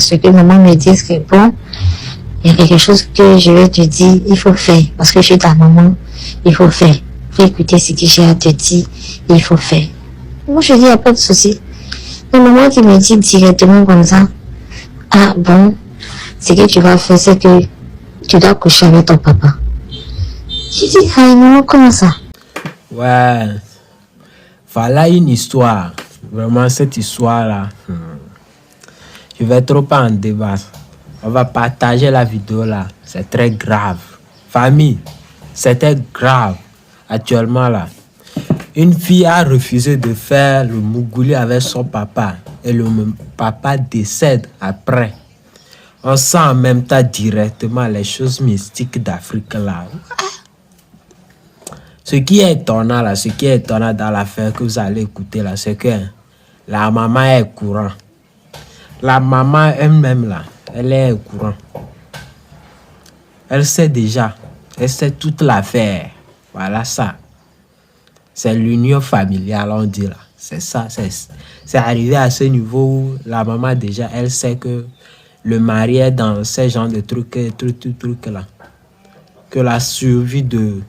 ce que maman me dise que bon, il y a quelque chose que je vais te dire, il faut faire. Parce que je suis ta maman, il faut faire. Il faut écouter ce que j'ai à te dire, il faut faire. Moi, je dis, il n'y a pas de souci. Mais maman qui me dit directement comme ça, ah bon, ce que tu vas faire, c'est que tu dois coucher avec ton papa. Je dis, ah maman, comment ça? Ouais, voilà une histoire. Vraiment, cette histoire-là, je vais trop pas en débattre. On va partager la vidéo là. C'est très grave. Famille, c'était grave. Actuellement là, une fille a refusé de faire le mougouli avec son papa. Et le papa décède après. On sent en même temps directement les choses mystiques d'Afrique là. Ce qui est étonnant là, ce qui est étonnant dans l'affaire que vous allez écouter là, c'est que la maman est au courant. La maman elle-même là, elle est au courant. Elle sait déjà, elle sait toute l'affaire. Voilà ça. C'est l'union familiale, on dit là. C'est ça, c'est arrivé à ce niveau où la maman déjà, elle sait que le mari est dans ce genre de trucs là. Que la survie de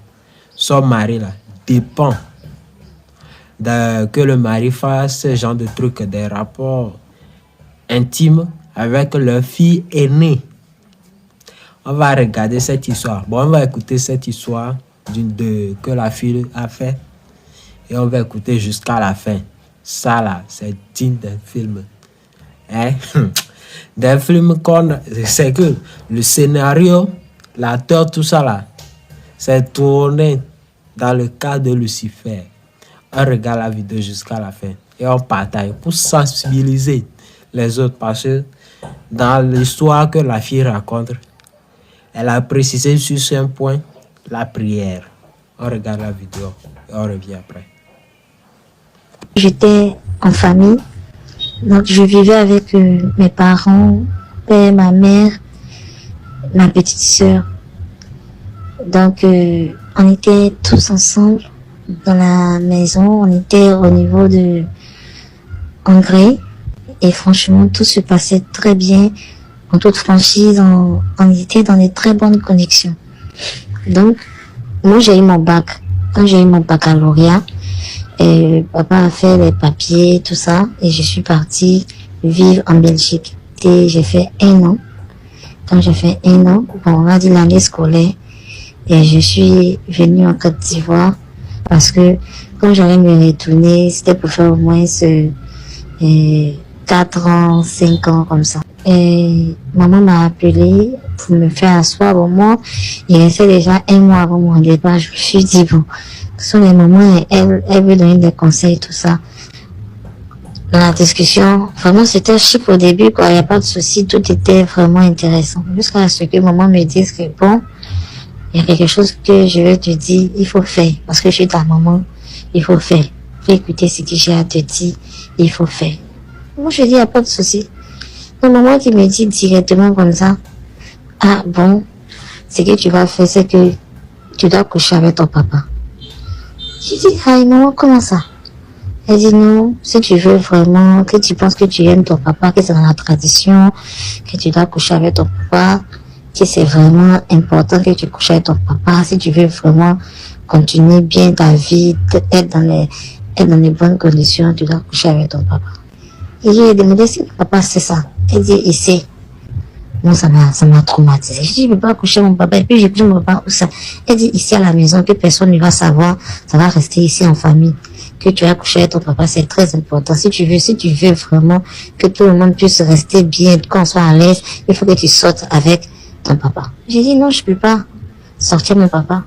son mari là dépend que le mari fasse ce genre de trucs, des rapports intimes avec leur fille aînée. On va regarder cette histoire. Bon, on va écouter cette histoire que la fille a fait et on va écouter jusqu'à la fin. Ça là, c'est digne d'un film. Hein? D'un film c'est que le scénario, l'acteur, tout ça là, c'est tourné dans le cas de Lucifer. On regarde la vidéo jusqu'à la fin et on partage pour sensibiliser les autres parce que dans l'histoire que la fille raconte, elle a précisé sur ce point la prière. On regarde la vidéo et on revient après. J'étais en famille, donc je vivais avec mes parents, père, ma mère, ma petite sœur. Donc on était tous ensemble dans la maison, on était au niveau de Hongrie et franchement tout se passait très bien, en toute franchise, on était dans des très bonnes connexions. Donc moi j'ai eu mon bac, quand j'ai eu mon baccalauréat, et papa a fait les papiers, tout ça, et je suis partie vivre en Belgique. Et j'ai fait 1 an. Quand j'ai fait 1 an, bon, on a dit l'année scolaire, et je suis venue en Côte d'Ivoire parce que quand j'allais me retourner, c'était pour faire au moins 4 ans, 5 ans comme ça. Et maman m'a appelé pour me faire asseoir au moins. Il restait déjà 1 mois avant mon départ. Je me suis dit, bon, ce sont les moments, elle veut donner des conseils, tout ça. Dans la discussion, vraiment, c'était chic au début, quoi. Il n'y a pas de souci, tout était vraiment intéressant. Jusqu'à ce que maman me dise que, bon, il y a quelque chose que je vais te dire, il faut faire. Parce que je suis ta maman, il faut faire. Il faut écouter ce que j'ai à te dire, il faut faire. Moi, je dis, il n'y a pas de souci. Donc, maman qui me dit directement comme ça, ah bon, ce que tu vas faire, c'est que tu dois coucher avec ton papa. Je dis, ah maman, comment ça? Elle dit non, si tu veux vraiment, que tu penses que tu aimes ton papa, que c'est dans la tradition, que tu dois coucher avec ton papa, que c'est vraiment important que tu couches avec ton papa, si tu veux vraiment continuer bien ta vie, être dans les bonnes conditions, tu dois coucher avec ton papa. Et j'ai demandé si mon papa sait ça. Elle dit, il sait. Moi, ça m'a traumatisé. Je dis, je ne peux pas coucher mon papa. Et puis, j'ai dit, mon papa, où ça? Elle dit, ici à la maison, que personne ne va savoir. Ça va rester ici en famille. Que tu vas coucher avec ton papa, c'est très important. Si tu veux vraiment que tout le monde puisse rester bien, qu'on soit à l'aise, il faut que tu sortes avec ton papa. J'ai dit, non, je peux pas sortir mon papa.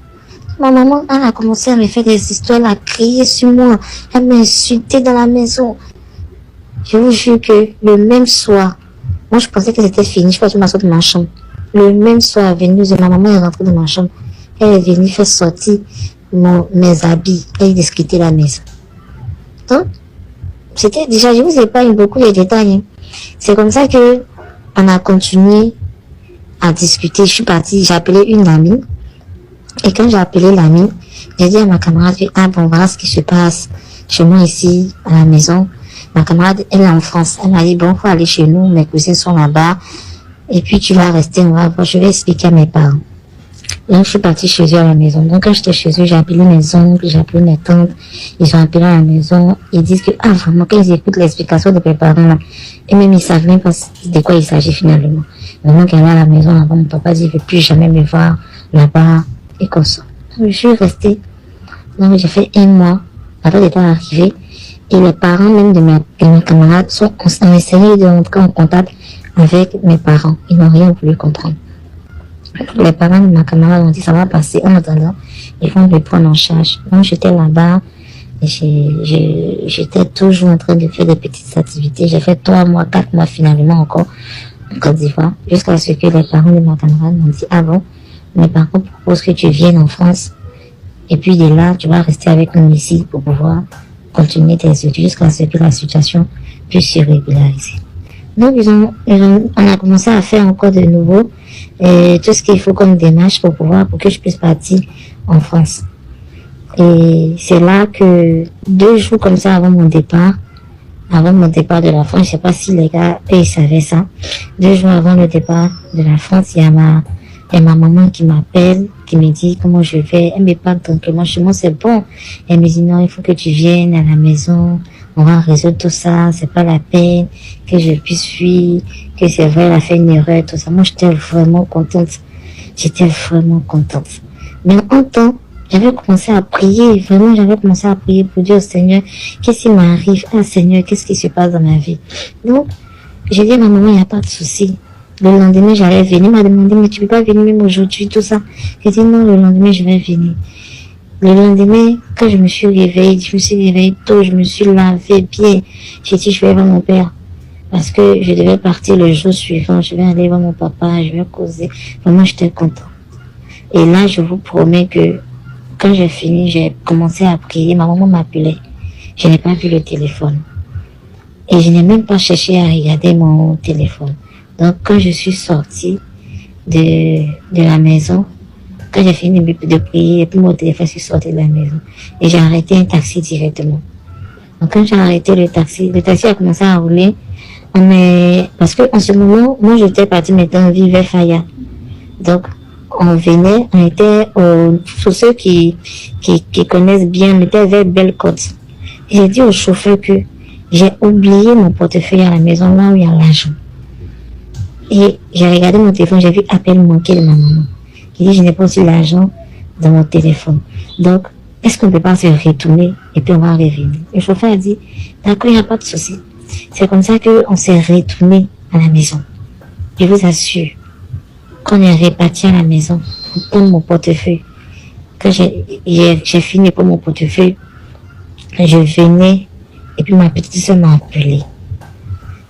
Ma maman, elle a commencé à me faire des histoires, elle a crié sur moi. Elle m'a insulté dans la maison. Je vous jure que le même soir, moi je pensais que c'était fini, je suis m'asseoir de ma chambre. Le même soir, ma maman est rentrée dans ma chambre. Elle est venue faire sortir mes habits et discuter la maison. Donc, c'était déjà, je vous épargne beaucoup les détails. Hein. C'est comme ça que on a continué à discuter. Je suis partie, j'ai appelé une amie. Et quand j'ai appelé l'amie, j'ai dit à ma camarade, ah bon, voilà ce qui se passe chez moi ici, à la maison. Ma camarade, elle est en France. Elle m'a dit, bon, faut aller chez nous, mes cousins sont là-bas. Et puis, tu vas rester, je vais expliquer à mes parents. Donc, je suis partie chez eux à la maison. Donc, quand j'étais chez eux, j'ai appelé mes oncles, j'ai appelé mes tantes. Ils ont appelé à la maison. Ils disent que, vraiment, quand ils écoutent l'explication de mes parents, là, et même ils savent même pas de quoi il s'agit finalement. Maintenant qu'elle est à la maison, là-bas, mon papa dit, il ne veut plus jamais me voir là-bas, et comme ça. Donc, je suis restée. Donc, j'ai fait 1 mois. Après, j'étais arrivée. Et les parents, même de mes camarades, ont essayé de rentrer en contact avec mes parents. Ils n'ont rien voulu comprendre. Les parents de ma camarade ont dit ça va passer. En attendant, ils vont me prendre en charge. Donc j'étais là-bas et j'étais toujours en train de faire des petites activités. J'ai fait 3 mois, 4 mois finalement encore en Côte d'Ivoire. Jusqu'à ce que les parents de ma camarade m'ont dit ah bon, mes parents proposent que tu viennes en France. Et puis de là, tu vas rester avec nous ici pour pouvoir continuer tes études jusqu'à ce que la situation puisse se régulariser. Donc on a commencé à faire encore de nouveau tout ce qu'il faut comme démarche pour que je puisse partir en France. Et c'est là que 2 jours comme ça avant mon départ de la France, je sais pas si les gars, eux, ils savaient ça. 2 jours avant le départ de la France, il y a ma maman qui m'appelle, qui me dit comment je vais. Elle me parle tranquillement chez moi, c'est bon. Elle me dit non, il faut que tu viennes à la maison. On va résoudre tout ça, c'est pas la peine que je puisse fuir, que c'est vrai, elle a fait une erreur, tout ça. Moi, j'étais vraiment contente. Mais en temps, j'avais commencé à prier, pour dire au Seigneur, qu'est-ce qui m'arrive? Ah, Seigneur, qu'est-ce qui se passe dans ma vie? Donc, j'ai dit à ma maman, il n'y a pas de souci. Le lendemain, j'allais venir. Elle m'a demandé, mais tu peux pas venir même aujourd'hui, tout ça. J'ai dit non, le lendemain, je vais venir. Le lendemain, quand je me suis réveillée tôt, je me suis lavée bien. J'ai dit, je vais voir mon père. Parce que je devais partir le jour suivant. Je vais aller voir mon papa, je vais causer. Vraiment, j'étais contente. Et là, je vous promets que quand j'ai fini, j'ai commencé à prier. Ma maman m'appelait. Je n'ai pas vu le téléphone. Et je n'ai même pas cherché à regarder mon téléphone. Donc, quand je suis sortie de la maison, quand j'ai fini de prier, et puis mon téléphone, je suis sortie de la maison. Et j'ai arrêté un taxi directement. Donc, quand j'ai arrêté le taxi a commencé à rouler. Parce que en ce moment, moi, j'étais partie maintenant vivre vers Faya. Donc, on était pour ceux qui connaissent bien, on était vers Belle-Côte. J'ai dit au chauffeur que j'ai oublié mon portefeuille à la maison, là où il y a l'argent. Et j'ai regardé mon téléphone, j'ai vu appel manqué de ma maman. J'ai dit, je n'ai pas aussi l'argent dans mon téléphone. Donc, est-ce qu'on ne peut pas se retourner et puis on va revenir? Le chauffeur a dit, d'accord, il n'y a pas de souci. C'est comme ça qu'on s'est retourné à la maison. Je vous assure, quand on est reparti à la maison pour prendre mon portefeuille, quand j'ai fini pour mon portefeuille, je venais et puis ma petite soeur m'a appelé.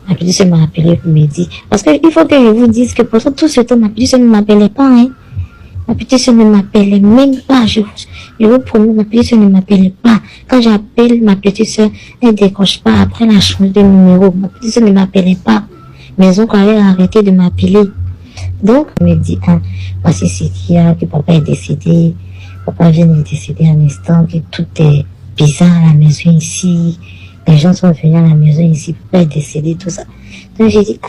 Ma petite soeur m'a appelé pour me dire, parce qu'il faut que je vous dise que pour tout ce temps, ma petite soeur ne m'appelait pas, hein. Ma petite soeur ne m'appelait même pas, je vous promets, ma petite soeur ne m'appelait pas. Quand j'appelle ma petite soeur, elle décroche pas, après elle a changé de numéro. Ma petite soeur ne m'appelait pas. Mes oncles avaient arrêté de m'appeler. Donc, elle me dit, voici ce qu'il y a, que papa est décédé, papa vient de décéder un instant, que tout est bizarre à la maison ici, les gens sont venus à la maison ici, papa est décédé, tout ça. Donc, j'ai dit,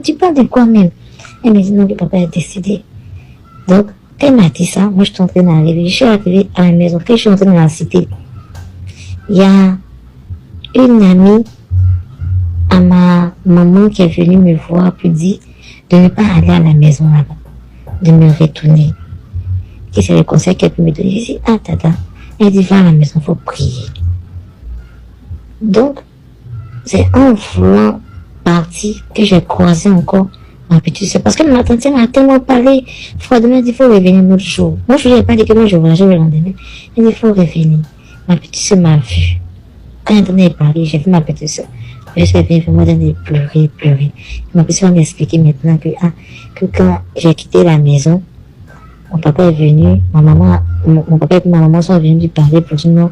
tu parles de quoi même? Elle me dit, non, que papa est décédé. Donc, quand elle m'a dit ça, moi je suis en train d'arriver. Je suis arrivée à la maison. Quand je suis entrée dans la cité, il y a une amie à ma maman qui est venue me voir pour dire de ne pas aller à la maison là-bas, de me retourner. Et c'est le conseil qu'elle peut me donner. Je dis, tata. Elle dit, va à la maison, il faut prier. Donc, c'est en voulant partir que j'ai croisé encore ma petite soeur, parce que ma tante m'a tellement parlé, froidement, elle dit, il faut revenir l'autre jour. Moi, je lui ai pas dit que moi, je voyageais le lendemain. Elle dit, il faut revenir. Ma petite soeur m'a vu. Quand elle est parlé, j'ai vu ma petite soeur. Je suis venue vraiment de pleurer. Ma petite soeur m'a expliqué maintenant que quand j'ai quitté la maison, mon papa est venu, mon papa et ma maman sont venus lui parler pour dire non,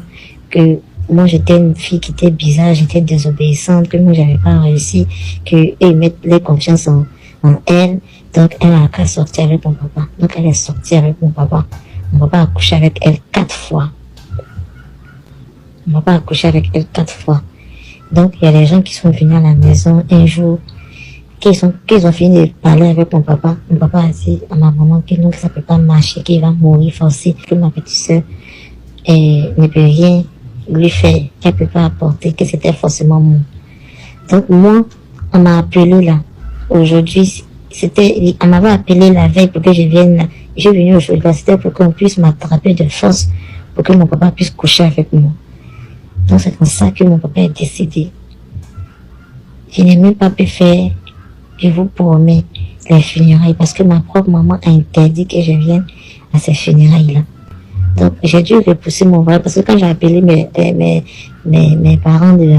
que moi j'étais une fille qui était bizarre, j'étais désobéissante, que moi j'avais pas réussi, qu'ils mettent leur confiance en elle, donc elle a qu'à sortir avec mon papa. Donc elle est sortie avec mon papa. Mon papa a couché avec elle 4 fois. Donc, il y a des gens qui sont venus à la maison un jour, qu'ils ont fini de parler avec mon papa. Mon papa a dit à ma maman que non, que ça peut pas marcher, qu'il va mourir forcé, que ma petite soeur ne peut rien lui faire, qu'elle peut pas apporter, que c'était forcément moi. Donc, moi, on m'a appelé là. Aujourd'hui, on m'avait appelé la veille pour que je vienne là. Je suis venue aujourd'hui là, c'était pour qu'on puisse m'attraper de force, pour que mon papa puisse coucher avec moi. Donc, c'est comme ça que mon papa est décédé. Je n'ai même pas pu faire, je vous promets, les funérailles, parce que ma propre maman a interdit que je vienne à ces funérailles-là. Donc, j'ai dû repousser mon voyage, parce que quand j'ai appelé mes parents de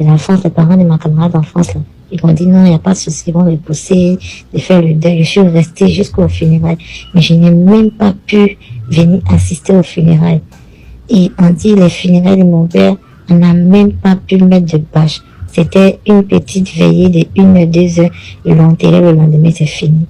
l'enfance, les parents de ma camarade d'enfance, là, ils m'ont dit non, il n'y a pas de souci, ils vont repousser, de faire le deuil. Je suis restée jusqu'au funérailles, mais je n'ai même pas pu venir assister aux funérailles. Et on dit les funérailles de mon père, on n'a même pas pu mettre de bâche. C'était une petite veillée de 1 à 2 heures. Ils l'ont enterré, le lendemain, c'est fini.